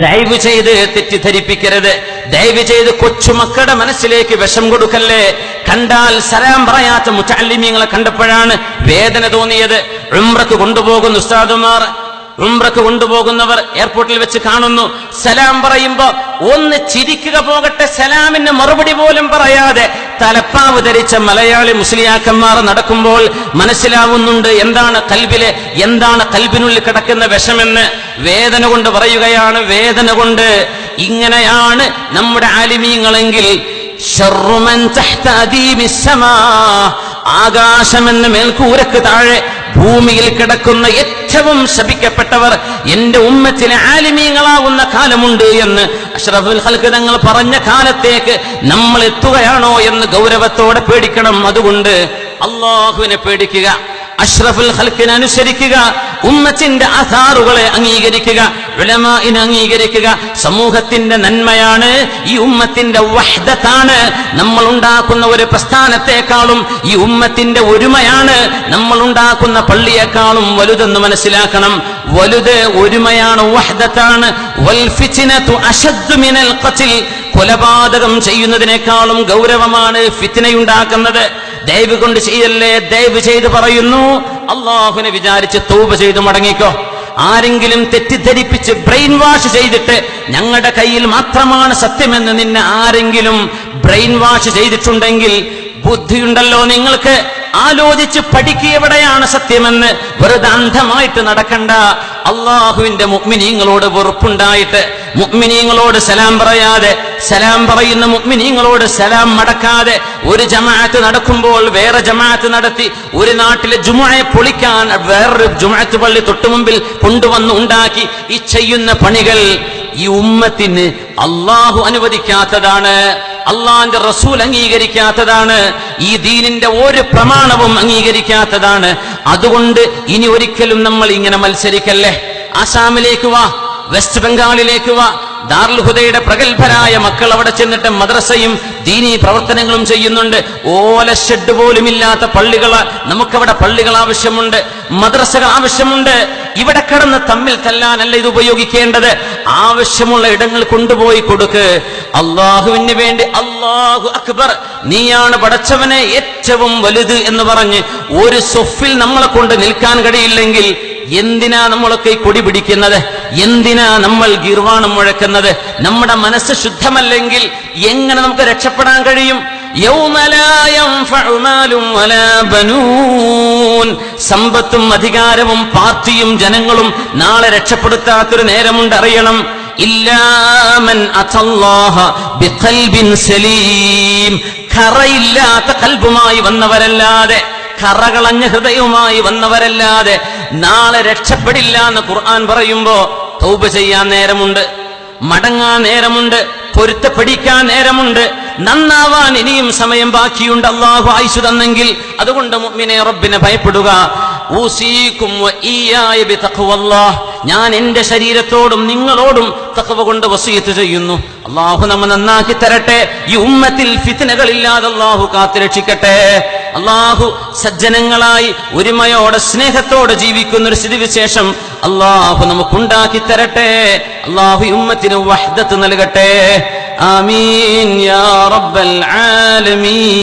ദയവ് ചെയ്ത് തെറ്റിദ്ധരിപ്പിക്കരുത്. ദയവ് ചെയ്ത് കൊച്ചുമക്കളുടെ മനസ്സിലേക്ക് വിഷം കൊടുക്കല്ലേ. കണ്ടാൽ സലാം പറയാത്ത മുതഅല്ലിമീങ്ങളെ കണ്ടപ്പോഴാണ് വേദന തോന്നിയത്. ഉംറക്ക് കൊണ്ടുപോകുന്ന ഉസ്താദുമാർ, ഉംറക്ക് കൊണ്ടുപോകുന്നവർ എയർപോർട്ടിൽ വെച്ച് കാണുന്നു, സലാം പറയുമ്പോ ഒന്ന് ചിരിക്കുക പോകട്ടെ, സലാമിന് മറുപടി പോലും പറയാതെ തലപ്പാവ് ധരിച്ച മലയാളി മുസ്ലിയാക്കന്മാർ നടക്കുമ്പോൾ മനസ്സിലാവുന്നുണ്ട് എന്താണ് കൽബിനുള്ളിൽ കിടക്കുന്ന വിഷമെന്ന്. വേദന കൊണ്ട് പറയുകയാണ്, വേദന കൊണ്ട്. ഇങ്ങനെയാണ് നമ്മുടെ ആലിമീങ്ങളെങ്കിൽ ആകാശമെന്ന മേൽക്കൂരക്ക് താഴെ ഭൂമിയിൽ കിടക്കുന്ന ഏറ്റവും ശപിക്കപ്പെട്ടവർ എന്റെ ഉമ്മത്തിലെ ആലിമീങ്ങളാവുന്ന കാലമുണ്ട് എന്ന് അഷ്റഫുൽ ഖൽഖ് തങ്ങൾ പറഞ്ഞ കാലത്തേക്ക് നമ്മൾ എത്തുകയാണോ എന്ന് ഗൗരവത്തോടെ പേടിക്കണം. അതുകൊണ്ട് അല്ലാഹുവിനെ പേടിക്കുക, അഷ്റഫുൽ ഖൽഖിനെ അനുസരിക്കുക, ഉമ്മത്തിന്റെ ആധാറുകളെ അംഗീകരിക്കുക, ഉലമാഇനെ അംഗീകരിക്കുക. സമൂഹത്തിന്റെ നന്മയാണ്, ഈ ഉമ്മത്തിന്റെ വഹ്ദത്താണ്. നമ്മൾ ഉണ്ടാക്കുന്ന ഒരു പ്രസ്ഥാനത്തെക്കാളും ഈ ഉമ്മത്തിന്റെ ഒരുമയാണ് നമ്മൾ ഉണ്ടാക്കുന്ന പള്ളിയെക്കാളും വലുതെന്ന് മനസ്സിലാക്കണം. വലുത് ഒരുമയാണ്, വഹ്ദത്താണ്. വൽ ഫിത്നതു അശദ്ദു മിനൽ ഖത്ൽ, കൊലപാതകം ചെയ്യുന്നതിനേക്കാളും ഗൗരവമാണ് ഫിത്നയുണ്ടാക്കുന്നത്. ദയവ് കൊണ്ട് ചെയ്യല്ലേ, ദയവ് ചെയ്ത് പറയുന്നു. അള്ളാഹുവിനെ വിചാരിച്ച് തൗബ ചെയ്ത് മടങ്ങിക്കോ. ആരെങ്കിലും തെറ്റിദ്ധരിപ്പിച്ച് ബ്രെയിൻ വാഷ് ചെയ്തിട്ട് ഞങ്ങളുടെ കയ്യിൽ മാത്രമാണ് സത്യമെന്ന് നിന്നെ ആരെങ്കിലും ബ്രെയിൻ വാഷ് ചെയ്തിട്ടുണ്ടെങ്കിൽ ബുദ്ധിയുണ്ടല്ലോ നിങ്ങൾക്ക്, ആലോചിച്ച് പഠിക്കുക എവിടെയാണ് സത്യമെന്ന്. വെറുതെ അന്ധമായിട്ട് നടക്കണ്ട. അള്ളാഹുവിന്റെ മുഅ്മിനീങ്ങളോട് വെറുപ്പുണ്ടായിട്ട്, മുഅ്മിനീങ്ങളോട് സലാം പറയാതെ, സലാം പറയുന്ന മുഅ്മിനീങ്ങളോട് സലാം മടക്കാതെ, ഒരു ജമാഅത്ത് നടക്കുമ്പോൾ വേറെ ജമാഅത്ത് നടത്തി, ഒരു നാട്ടിലെ ജുമുഅയെ പൊളിക്കാൻ വേറൊരു ജുമുഅത്ത് പള്ളി തൊട്ടുമുമ്പിൽ കൊണ്ടുവന്ന് ഉണ്ടാക്കി, ഈ ചെയ്യുന്ന പണികൾ ഈ ഉമ്മത്തിന് അള്ളാഹു അനുവദിക്കാത്തതാണ്, അള്ളാന്റെ റസൂൽ അംഗീകരിക്കാത്തതാണ്, ഈ ദീനിന്റെ ഒരു പ്രമാണവും അംഗീകരിക്കാത്തതാണ്. അതുകൊണ്ട് ഇനി ഒരിക്കലും നമ്മൾ ഇങ്ങനെ മത്സരിക്കല്ലേ. ആസാമിലേക്ക് വാ, വെസ്റ്റ് ബംഗാളിലേക്ക് വാ, ദാറുൽ ഹുദയുടെ പ്രഗത്ഭരായ മക്കൾ അവിടെ ചെന്നിട്ട് മദ്രസയും ദീനീ പ്രവർത്തനങ്ങളും ചെയ്യുന്നുണ്ട്. ഓല ഷെഡ് പോലും ഇല്ലാത്ത പള്ളികള്, നമുക്കവിടെ പള്ളികൾ ആവശ്യമുണ്ട്, മദ്രസകൾ ആവശ്യമുണ്ട്. ഇവിടെ കിടന്ന് തമ്മിൽ തല്ലാനല്ല ഇത് ഉപയോഗിക്കേണ്ടത്. ആവശ്യമുള്ള ഇടങ്ങൾ കൊണ്ടുപോയി കൊടുക്ക്. അള്ളാഹുവിന് വേണ്ടി അല്ലാഹു അക്ബർ, നീയാണ് പടച്ചവനെ ഏറ്റവും വലുത് എന്ന് പറഞ്ഞ് ഒരു സൊഫിൽ നമ്മളെ കൊണ്ട് നിൽക്കാൻ കഴിയില്ലെങ്കിൽ എന്തിനാ നമ്മളൊക്കെ കൊടി പിടിക്കുന്നത്? എന്തിനാ നമ്മൾ ഗിർവാണം മുഴക്കുന്നത്? നമ്മുടെ മനസ്സ് ശുദ്ധമല്ലെങ്കിൽ എങ്ങനെ നമുക്ക് രക്ഷപ്പെടാൻ കഴിയും? സമ്പത്തും അധികാരവും പാർട്ടിയും ജനങ്ങളും നാളെ രക്ഷപ്പെടുത്താത്തൊരു നേരമുണ്ട്, അറിയണം. ഇല്ലാമൻ അത്തല്ലാഹ ബിഖൽബിൻ സലീം, ഖറയില്ലാത്ത ഖൽബുമായി വന്നവരല്ലാതെ, കറകളഞ്ഞ ഹൃദയവുമായി വന്നവരല്ലാതെ നാളെ രക്ഷപ്പെടില്ല എന്ന് ഖുർആൻ പറയുമ്പോ തൗബ ചെയ്യാൻ നേരമുണ്ട്, മടങ്ങാൻ നേരമുണ്ട്, പൊരുത്തപ്പെടിക്കാൻ നേരമുണ്ട്, നന്നാവാൻ ഇനിയും സമയം ബാക്കിയുണ്ട്. അല്ലാഹു ആയുസ് തന്നെങ്കിൽ. അതുകൊണ്ട് മുഅ്മിനെ റബ്ബിനെ ഭയപ്പെടുക. ഊസീകും വഇയ്യായ ബിതഖ്വല്ലാഹ്, ഞാൻ എന്റെ ശരീരത്തോടും നിങ്ങളോടും തഖ്വ കൊണ്ട് വസിയത്ത് ചെയ്യുന്നു. അല്ലാഹു നമ്മെ നന്നാക്കി തരട്ടെ. ഈ ഉമ്മത്തിൽ ഫിത്നകളില്ലാതെ അല്ലാഹു കാത്തുരക്ഷിക്കട്ടെ. അല്ലാഹു സജ്ജനങ്ങളായി ഒരുമയോടെ സ്നേഹത്തോടെ ജീവിക്കുന്ന ഒരു സ്ഥിതിവിശേഷം അല്ലാഹു നമുക്കുണ്ടാക്കി തരട്ടെ. അല്ലാഹു ഉമ്മത്തിന് വഹ്ദത്ത് നൽകട്ടെ. ആമീൻ യാ റബ്ബൽ ആലമീൻ.